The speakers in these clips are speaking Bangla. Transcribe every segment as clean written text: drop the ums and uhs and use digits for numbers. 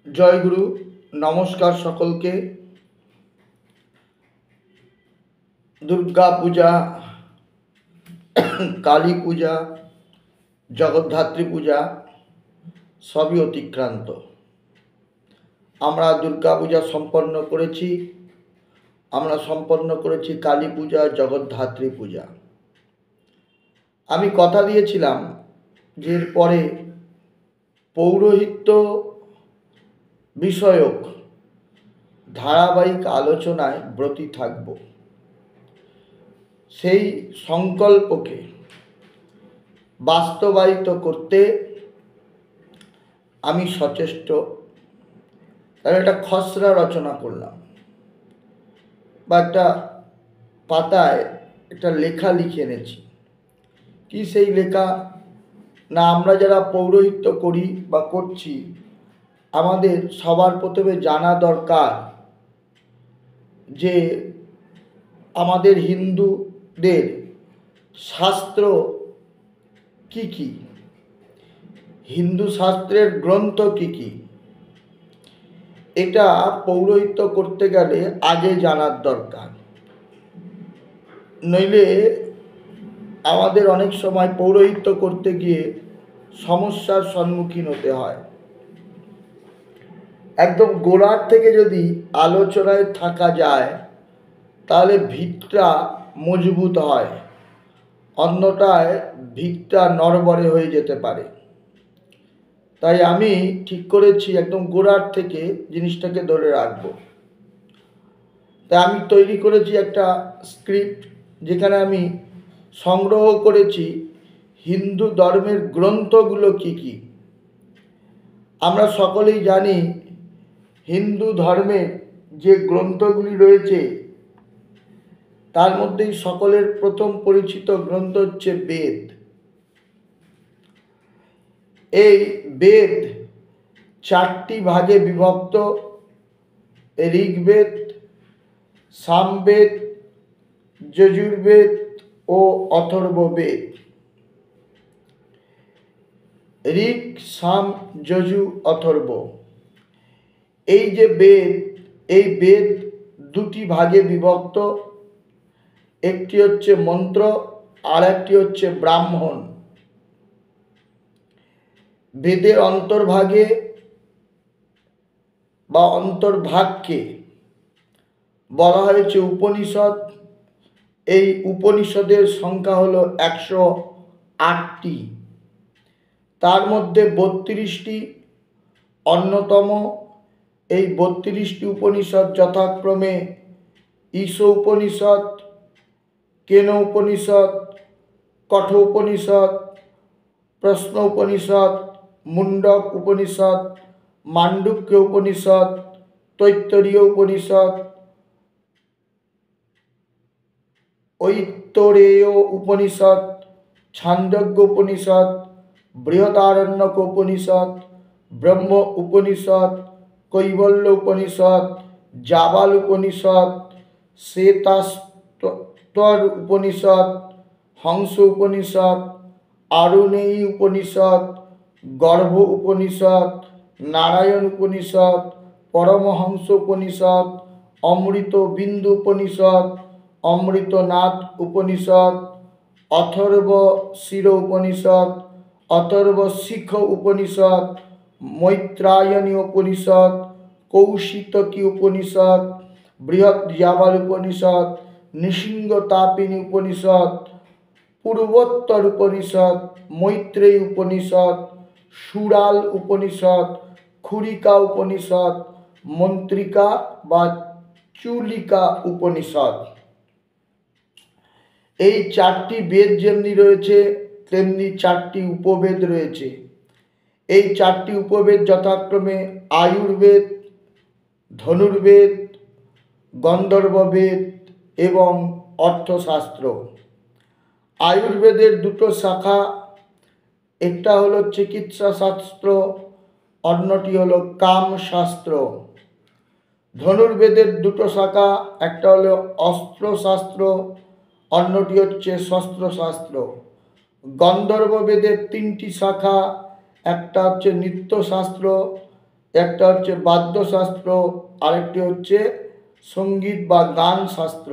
জয় গুরু। নমস্কার সকলকে। দুর্গা পূজা, কালী পূজা, জগদ্ধাত্রী পূজা সবই অতিক্রান্ত। আমরা দুর্গা পূজা সম্পন্ন করেছি, আমরা সম্পন্ন করেছি কালী পূজা, জগদ্ধাত্রী পূজা। আমি কথা দিয়েছিলাম যে এরপরে পৌরোহিত্য বিষয়ক ধারাবাহিক আলোচনায় ব্রতী থাকব। সেই সংকল্পকে বাস্তবায়িত করতে আমি সচেষ্ট। তার একটা খসড়া রচনা করলাম, বা একটা পাতায় একটা লেখা লিখে এনেছি। কি সেই লেখা? না, আমরা যারা পৌরোহিত্য করি বা করছি, আমাদের সবার প্রথমে জানা দরকার যে আমাদের হিন্দুদের শাস্ত্র কি কি, হিন্দু শাস্ত্রের গ্রন্থ কি কি। এটা পৌরোহিত্য করতে গেলে আগে জানার দরকার, নইলে আমাদের অনেক সময় পৌরোহিত্য করতে গিয়ে সমস্যার সম্মুখীন হতে হয়। একদম গোড়ার থেকে যদি আলোচনায় থাকা যায় তাহলে ভিতটা মজবুত হয়, অন্যটায় ভিতটা নড়বড়ে হয়ে যেতে পারে। তাই আমি ঠিক করেছি একদম গোড়ার থেকে জিনিসটাকে ধরে রাখবো। তাই আমি তৈরি করেছি একটা স্ক্রিপ্ট, যেখানে আমি সংগ্রহ করেছি হিন্দু ধর্মের গ্রন্থগুলো কি কি। আমরা সকলেই জানি হিন্দু ধর্মের যে গ্রন্থগুলি রয়েছে তার মধ্যেই সকলের প্রথম পরিচিত গ্রন্থ হচ্ছে বেদ। এই বেদ চারটি ভাগে বিভক্ত: ঋগ্বেদ, সামবেদ, যজুর্বেদ ও অথর্ববেদ। ঋক, সাম, যজু, অথর্ব, এই যে বেদ, এই বেদ দুটি ভাগে বিভক্ত। একটি হচ্ছে মন্ত্র, আর একটি হচ্ছে ব্রাহ্মণ। বেদের অন্তর্ভাগে বা অন্তর্ভাগকে বলা হয়েছে উপনিষদ। এই উপনিষদের সংখ্যা হলো 108টি। তার মধ্যে 32টি অন্যতম। এই 32টি উপনিষদ যথাক্রমে ঈশ উপনিষদ, কেন উপনিষদ, কঠ উপনিষদ, প্রশ্ন উপনিষদ, মুন্ডক উপনিষদ, মান্ডুক্য উপনিষদ, তৈত্তরীয় উপনিষদ, ঐত্তরেয় উপনিষদ, ছান্দোগ্য উপনিষদ, বৃহদারণ্যক উপনিষদ, ব্রহ্ম উপনিষদ, কৈবল্য উপনিষদ, জাবাল উপনিষদ, শ্বেতাস্তর উপনিষদ, হংস উপনিষদ, আরুণেয়ী উপনিষদ, গর্ভ উপনিষদ, নারায়ণ উপনিষদ, পরমহংস উপনিষদ, অমৃত বিন্দু উপনিষদ, অমৃতনাথ উপনিষদ, অথর্ব শির উপনিষদ, অথর্ব শিখ উপনিষদ, মৈত্রায়ণী উপনিষদ, কৌশিতকী উপনিষদ, বৃহৎ জাবাল উপনিষদ, নৃসিংহ তাপিনী উপনিষদ, পূর্বোত্তর উপনিষদ, মৈত্রেয়ী উপনিষদ, সুরাল উপনিষদ, খুরিকা উপনিষদ, মন্ত্রিকা বা চুলিকা উপনিষদ। এই চারটি বেদ যেমনি রয়েছে তেমনি চারটি উপবেদ রয়েছে। এই চারটি উপবেদ যথাক্রমে আয়ুর্বেদ, ধনুর্বেদ, গন্ধর্ববেদ এবং অর্থশাস্ত্র। আয়ুর্বেদের দুটো শাখা, একটা হলো চিকিৎসা শাস্ত্র, অন্যটি হলো কামশাস্ত্র। ধনুর্বেদের দুটো শাখা, একটা হলো অস্ত্রশাস্ত্র, অন্যটি হচ্ছে শস্ত্রশাস্ত্র। গন্ধর্ববেদের তিনটি শাখা, একটা হচ্ছে নৃত্যশাস্ত্র, একটা হচ্ছে বাদ্যশাস্ত্র, আরেকটি হচ্ছে সঙ্গীত বা গান শাস্ত্র।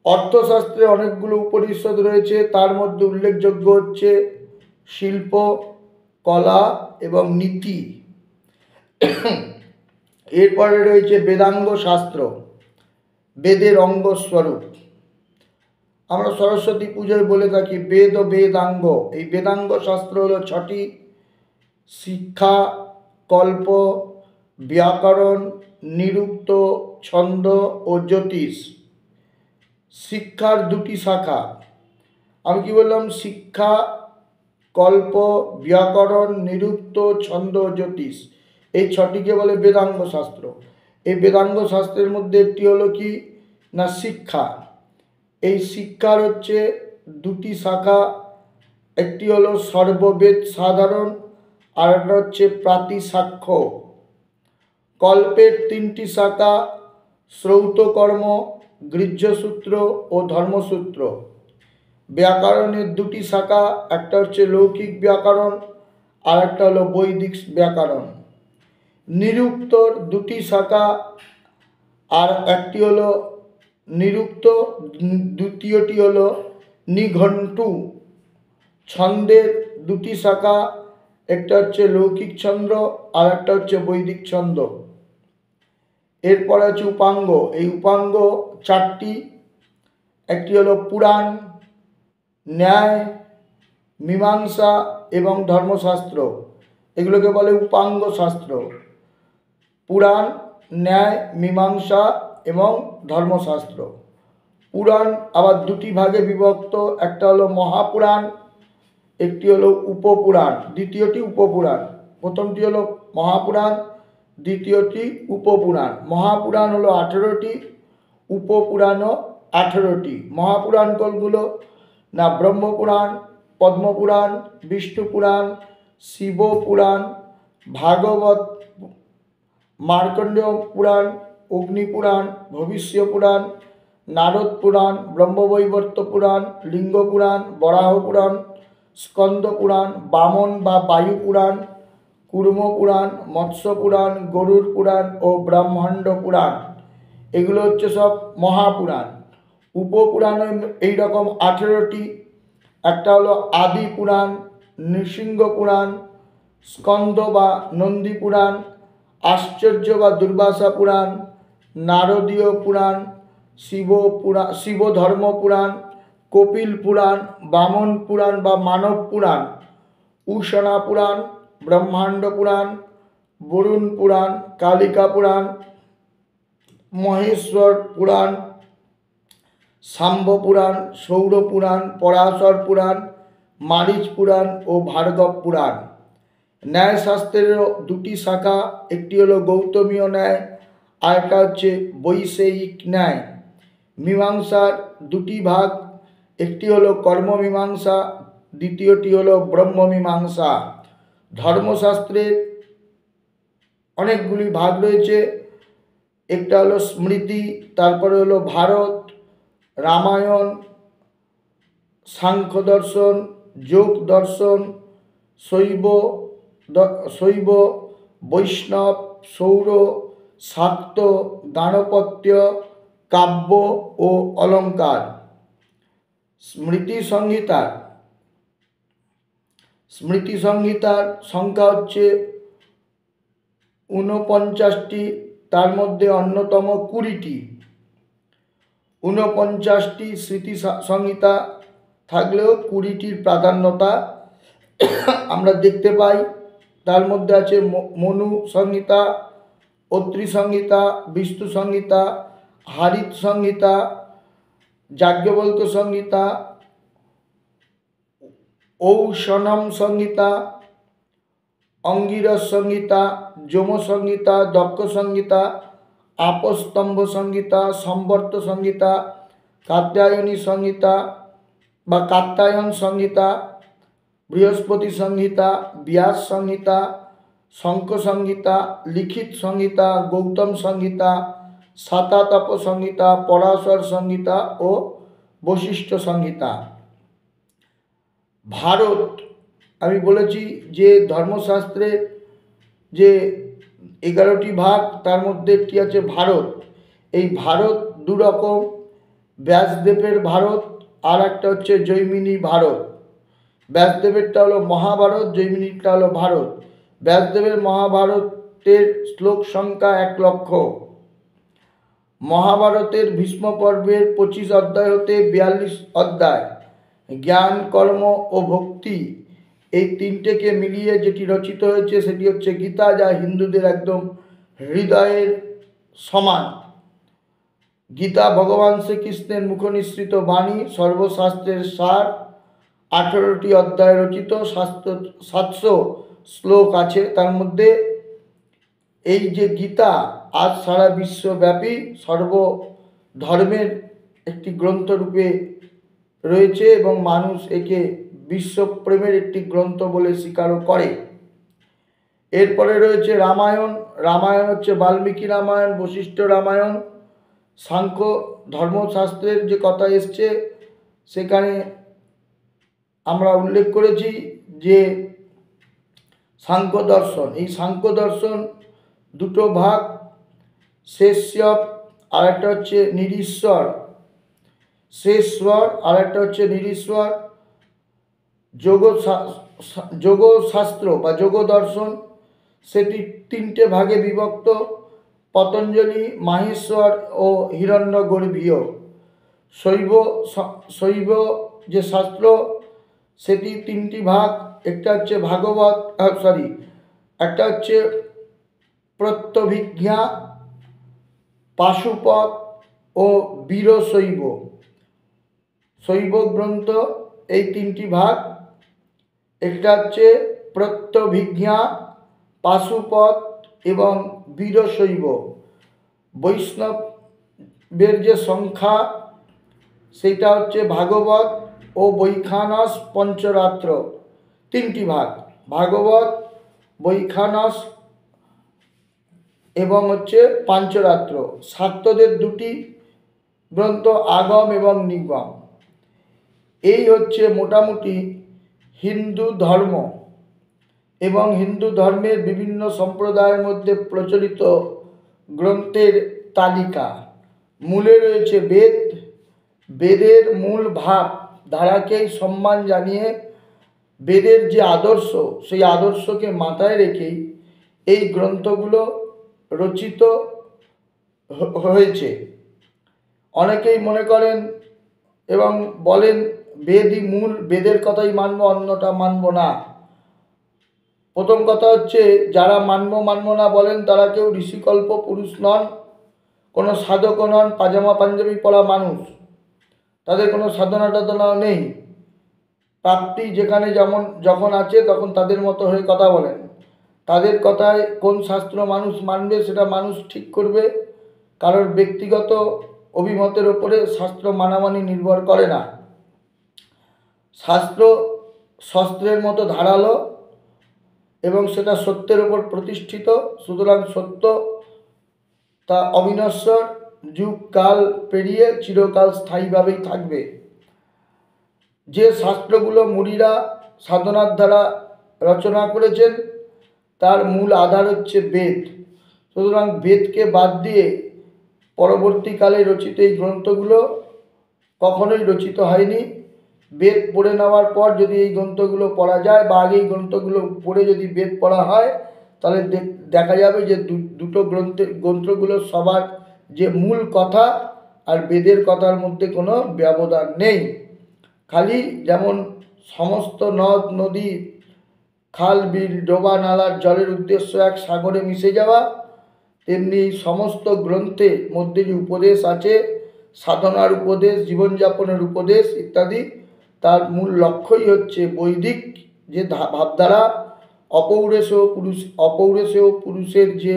অর্থশাস্ত্রে অনেকগুলো উপনিষদ রয়েছে, তার মধ্যে উল্লেখযোগ্য হচ্ছে শিল্প, কলা এবং নীতি। এরপরে রয়েছে বেদাঙ্গ শাস্ত্র, বেদের অঙ্গস্বরূপ। আমরা সরস্বতী পুজোয় বলে থাকি বেদ ও বেদাঙ্গ। এই বেদাঙ্গ শাস্ত্র হলো 6টি: শিক্ষা, কল্প, ব্যাকরণ, নিরুক্ত, ছন্দ ও জ্যোতিষ। শিক্ষার 2টি শাখা, আমি কি বললাম? শিক্ষা, কল্প, ব্যাকরণ, নিরুক্ত, ছন্দ ও জ্যোতিষ, এই 6টিকে বলে বেদাঙ্গ শাস্ত্র। এই বেদাঙ্গ শাস্ত্রের মধ্যে একটি হলো কি না শিক্ষা। এই শিক্ষার হচ্ছে 2টি শাখা, একটি হলো সর্ববেদ সাধারণ, আর একটা হচ্ছে প্রাতিসাক্ষ্য। কল্পের 3টি শাখা: শ্রৌতকর্ম, গৃহ্যসূত্র ও ধর্মসূত্র। ব্যাকরণের 2টি শাখা, একটা হচ্ছে লৌকিক ব্যাকরণ, আর একটা হলো বৈদিক ব্যাকরণ। নিরুক্তর 2টি শাখা, আর একটি হলো নিরুক্ত, দ্বিতীয়টি হলো নিঘণ্টু। ছন্দের 2টি শাখা, একটা হচ্ছে লৌকিক ছন্দ, আর একটা হচ্ছে বৈদিক ছন্দ। এরপর আছে উপাঙ্গ। এই উপাঙ্গ 4টি, একটি হলো পুরাণ, ন্যায়, মীমাংসা এবং ধর্মশাস্ত্র। এগুলোকে বলে উপাঙ্গ শাস্ত্র। পুরাণ, ন্যায়, মীমাংসা এবং ধর্মশাস্ত্র। পুরাণ আবার 2টি ভাগে বিভক্ত, একটা হলো মহাপুরাণ, একটি হলো উপপুরাণ, দ্বিতীয়টি উপপুরাণ। প্রথমটি হলো মহাপুরাণ, দ্বিতীয়টি উপপুরাণ। মহাপুরাণ হলো 18টি, উপপুরাণও 18টি। মহাপুরাণ কোনগুলো না? ব্রহ্মপুরাণ, পদ্মপুরাণ, বিষ্ণুপুরাণ, শিবপুরাণ, ভাগবত, মার্কণ্ডেয় পুরাণ, অগ্নিপুরাণ, ভবিষ্য পুরাণ, নারদ পুরাণ, ব্রহ্মবৈবর্ত পুরাণ, লিঙ্গ পুরাণ, বরাহ পুরাণ, স্কন্দ পুরাণ, বামন বা বায়ু পুরাণ, কুর্ম পুরাণ, মৎস্য পুরাণ, গরুড় পুরাণ ও ব্রহ্মাণ্ড পুরাণ। এগুলো হচ্ছে সব মহাপুরাণ। উপপুরাণে এইরকম 18টি, একটা হলো আদি পুরাণ, নৃসিংহ পুরাণ, স্কন্দ বা নন্দী পুরাণ, আশ্চর্য বা দুর্বাসা পুরাণ, নারদীয় পুরাণ, শিব ধর্ম পুরাণ, কপিল পুরাণ, বামন পুরাণ বা মানব পুরাণ, উষণা পুরাণ, ব্রহ্মাণ্ড পুরাণ, বরুণ পুরাণ, কালিকা পুরাণ, মহেশ্বর পুরাণ, শাম্ব পুরাণ, সৌর পুরাণ, পরাশর পুরাণ, মারিচ পুরাণ ও ভার্গব পুরাণ। ন্যায়শাস্ত্রেরও 2টি শাখা, একটি হলো গৌতমীয় ন্যায়, আর একটা হচ্ছে বৈষয়িক ন্যায়। মীমাংসার 2টি ভাগ, একটি হলো কর্মমীমাংসা, দ্বিতীয়টি হলো ব্রহ্মমীমাংসা। ধর্মশাস্ত্রের অনেকগুলি ভাগ রয়েছে, একটা হলো স্মৃতি, তারপরে হলো ভারত, রামায়ণ, সাংখ্য দর্শন, যোগ দর্শন, শৈব, বৈষ্ণব, সৌর, শাক্ত, গাণপত্য, কাব্য ও অলঙ্কার। স্মৃতি সংহিতার সংখ্যা হচ্ছে 49টি, তার মধ্যে অন্যতম 20টি। 49টি স্মৃতি সংহিতা থাকলেও 20টির প্রাধান্যতা আমরা দেখতে পাই। তার মধ্যে আছে মনু সংহিতা, অত্রি সংহিতা, বিষ্ণু সংহিতা, হারিত সংহিতা, যাজ্ঞবল্ক্য সংহিতা, ঔষণম সংহিতা, অঙ্গিরস সংহিতা, যম সংহিতা, দক্ষ সংহিতা, আপস্তম্ভ সংহিতা, সম্বর্ত সংহিতা, কাত্যায়নী সংহিতা বা কাত্যায়ন সংহিতা, বৃহস্পতি সংহিতা, ব্যাস সংহিতা, শঙ্খ সংহিতা, লিখিত সংহিতা, গৌতম সংহিতা, সাতাতপ সংহিতা, পরাশর সংহিতা ও বশিষ্ঠ সংহিতা। ভারত, আমি বলেছি যে ধর্মশাস্ত্রের যে 11টি ভাগ, তার মধ্যে একটি আছে ভারত। এই ভারত দু রকম, ব্যাসদেবের ভারত আর একটা হচ্ছে জৈমিনী ভারত। ব্যাসদেবেরটা হলো মহাভারত, জৈমিনীরটা হলো ভারত। ব্যাসদেবের মহাভারতের শ্লোক সংখ্যা 1,00,000। মহাভারতের ভীষ্ম পর্বের 25 অধ্যায় হতে 42 অধ্যায়, জ্ঞান, কর্ম ও ভক্তি, এই তিনটেকে মিলিয়ে যেটি রচিত হয়েছে সেটি হচ্ছে গীতা, যা হিন্দুদের একদম হৃদয়ের সমান। গীতা ভগবান শ্রীকৃষ্ণের মুখনিসৃত বাণী, সর্বশাস্ত্রের সার। 18টি অধ্যায় রচিত, 700 শ্লোক আছে। তার মধ্যে এই যে গীতা আজ সারা বিশ্বব্যাপী সর্বধর্মের একটি গ্রন্থরূপে রয়েছে এবং মানুষ একে বিশ্বপ্রেমের একটি গ্রন্থ বলে স্বীকারও করে। এরপরে রয়েছে রামায়ণ। রামায়ণ হচ্ছে বাল্মীকি রামায়ণ, বশিষ্ঠ রামায়ণ। সাংখ্য ধর্মশাস্ত্রের যে কথা এসছে সেখানে আমরা উল্লেখ করেছি যে সাংখ্য দর্শন, এই সাংখ্য দর্শন দুটো ভাগ, শেষ্যপ আর একটা হচ্ছে নিরীশ্বর। শেষশ্বর আর একটা হচ্ছে নিরীশ্বর। যোগশাস্ত্র বা যোগ দর্শন সেটি 3টে ভাগে বিভক্ত, পতঞ্জলি, মাহেশ্বর ও হিরণ্যগর্ভীয়। শৈব যে শাস্ত্র সেটি 3টি ভাগ, একটা হচ্ছে ভাগবত, একটা হচ্ছে প্রত্যভিজ্ঞা, পাশুপত ও বীরশৈব। শৈব গ্রন্থ এই 3টি ভাগ, একটা হচ্ছে প্রত্যভিজ্ঞা, পাশুপত এবং বীরশৈব। বৈষ্ণবের যে সংখ্যা সেটা হচ্ছে ভাগবত ও বৈখানস পঞ্চরাত্র, 3টি ভাগ, ভাগবত, বৈখানস এবং হচ্ছে পাঞ্চরাত্র। শাক্তদের 2টি গ্রন্থ, আগম এবং নিগম। এই হচ্ছে মোটামুটি হিন্দু ধর্ম এবং হিন্দু ধর্মের বিভিন্ন সম্প্রদায়ের মধ্যে প্রচলিত গ্রন্থের তালিকা। মূলে রয়েছে বেদ। বেদের মূল ভাব ধারাকেই সম্মান জানিয়ে বেদের যে আদর্শ সেই আদর্শকে মাথায় রেখেই এই গ্রন্থগুলো রচিত হয়েছে। অনেকেই মনে করেন এবং বলেন বেদই মূল, বেদের কথাই মানব, অন্যটা মানব না। প্রথম কথা হচ্ছে যারা মানব না বলেন তারা কেউ ঋষিকল্প পুরুষ নন, কোনো সাধকও নন, পাজামা পাঞ্জাবি পরা মানুষ, তাদের কোনো সাধনা টাধনাও নেই। প্রাপ্তি যেখানে যেমন যখন আছে তখন তাদের মতো হয়ে কথা বলেন। তাদের কথায় কোন শাস্ত্র মানুষ মানবে সেটা মানুষ ঠিক করবে, কারোর ব্যক্তিগত অভিমতের ওপরে শাস্ত্র মানামানি নির্ভর করে না। শাস্ত্র শস্ত্রের মতো ধারালো এবং সেটা সত্যের ওপর প্রতিষ্ঠিত, সুতরাং সত্য তা অবিনশ্বর, যুগ কাল পেরিয়ে চিরকাল স্থায়ীভাবেই থাকবে। যে শাস্ত্রগুলো মুনিরা সাধনার দ্বারা রচনা করেছেন তার মূল আধার হচ্ছে বেদ। সুতরাং বেদকে বাদ দিয়ে পরবর্তীকালে রচিত এই গ্রন্থগুলো কখনোই রচিত হয়নি। বেদ পড়ে নেওয়ার পর যদি এই গ্রন্থগুলো পড়া যায় বা আগে এই গ্রন্থগুলো পড়ে যদি বেদ পড়া হয় তাহলে দেখা যাবে যে দুটো গ্রন্থগুলো সবার যে মূল কথা আর বেদের কথার মধ্যে কোনো ব্যবধান নেই। খালি যেমন সমস্ত নদ নদী, খাল বিল, ডোবা নালার জলের উদ্দেশ্য এক সাগরে মিশে যাওয়া, তেমনি সমস্ত গ্রন্থের মধ্যে যে উপদেশ আছে, সাধনার উপদেশ, জীবনযাপনের উপদেশ ইত্যাদি, তার মূল লক্ষ্যই হচ্ছে বৈদিক যে ভাবধারা, অপৌরেশেয় পুরুষের যে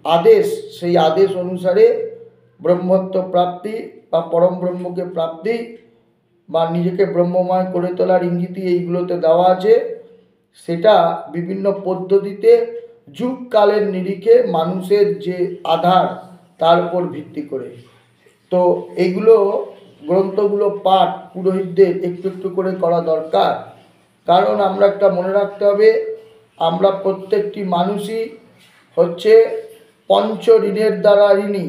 আদেশ, সেই আদেশ অনুসারে ব্রহ্মত্ব প্রাপ্তি বা পরম ব্রহ্মকে প্রাপ্তি বা নিজেকে ব্রহ্মময় করে তোলার ইঙ্গিতই এইগুলোতে দেওয়া আছে। সেটা বিভিন্ন পদ্ধতিতে যুগকালের নিরিখে মানুষের যে আধার তার উপর ভিত্তি করে। তো এইগুলো গ্রন্থগুলো পাঠ পুরোহিতদের একটু একটু করে করা দরকার, কারণ আমরা একটা মনে রাখতে হবে, আমরা প্রত্যেকটি মানুষই হচ্ছে পঞ্চ ঋণের দ্বারা ঋণী।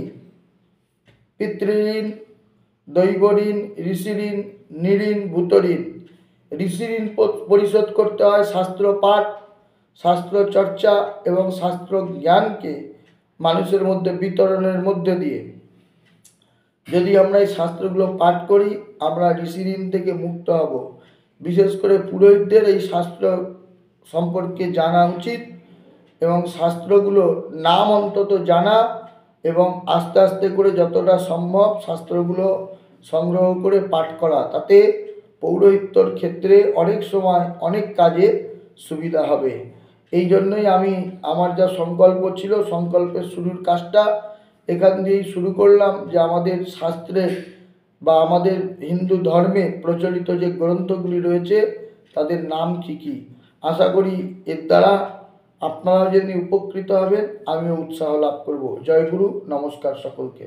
পিতৃঋণ, দৈব ঋণ, ঋষি ঋণ, নৃঋণ, ভূত ঋণ। ঋষি ঋণ পরিশোধ করতে হয় শাস্ত্র পাঠ, শাস্ত্র চর্চা এবং শাস্ত্র জ্ঞানকে মানুষের মধ্যে বিতরণের মধ্যে দিয়ে। যদি আমরা এই শাস্ত্রগুলো পাঠ করি আমরা ঋষি ঋণ থেকে মুক্ত হব। বিশেষ করে পুরোহিতদের এই শাস্ত্র সম্পর্কে জানা উচিত এবং শাস্ত্রগুলো নাম অন্তত জানা এবং আস্তে আস্তে করে যতটা সম্ভব শাস্ত্রগুলো সংগ্রহ করে পাঠ করা, তাতে পৌরোহিত্যর ক্ষেত্রে অনেক সময় অনেক কাজে সুবিধা হবে। এই জন্যই আমি আমার যা সংকল্প ছিল, সংকল্পের শুরুর কাজটা এখান দিয়েই শুরু করলাম, যে আমাদের শাস্ত্রে বা আমাদের হিন্দু ধর্মে প্রচলিত যে গ্রন্থগুলি রয়েছে তাদের নাম কী কী। আশা করি এর দ্বারা আপনারাও যেমনি উপকৃত হবেন, আমিও উৎসাহ লাভ করব। জয় গুরু, নমস্কার সকলকে।